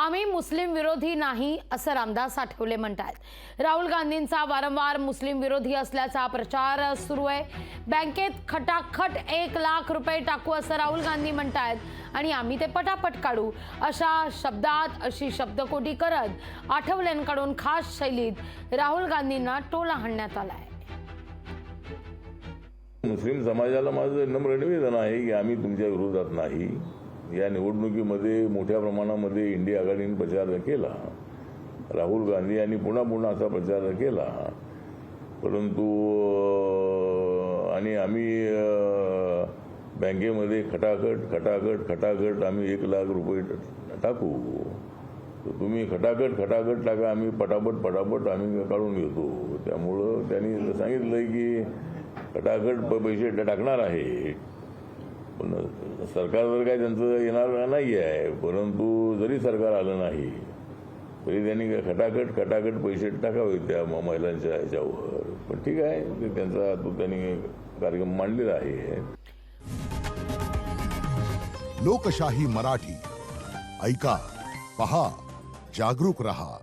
आम्ही मुस्लिम विरोधी नाही असं रामदास आठवले म्हणतात। राहुल गांधींचा वारंवार मुस्लिम विरोधी असल्याचा प्रचार सुरू आहे। बँकेत खटाखट 1 लाख रुपये टाकू असं राहुल गांधी म्हणतात आणि आम्ही ते पटापट काढू अशा शब्दात अशी शब्दकोटी करत आठवलेंकडून खास शैलीत राहुल गांधींना टोला हाणण्यात आलाय। मुस्लिम समाजाला माझं नम्र निवेदन आहे की आम्ही तुमच्या विरोधात नाही। या निवडणुकीमध्ये मोठ्या प्रमाणामध्ये इंडिया आघाडीने प्रचार केला, राहुल गांधी यांनी पुन्हा असा प्रचार केला, परंतु आणि आम्ही बँकेमध्ये खटाखट आम्ही 1 लाख रुपये टाकू, तर तुम्ही खटाखट टाका, आम्ही पटापट आम्ही काढून घेतो। त्यामुळं त्यांनी सांगितलं की खटाखट पैसे टाकणार आहे, पण सरकारवर काय त्यांचं येणार नाही आहे। परंतु जरी सरकार आलं नाही तरी त्यांनी खटाखट पैसे टाकावे त्या महिलांच्या ह्याच्यावर। पण ठीक आहे, ते त्यांचा तो त्यांनी कार्यक्रम मांडलेला आहे। लोकशाही मराठी ऐका, पहा, जागरूक रहा।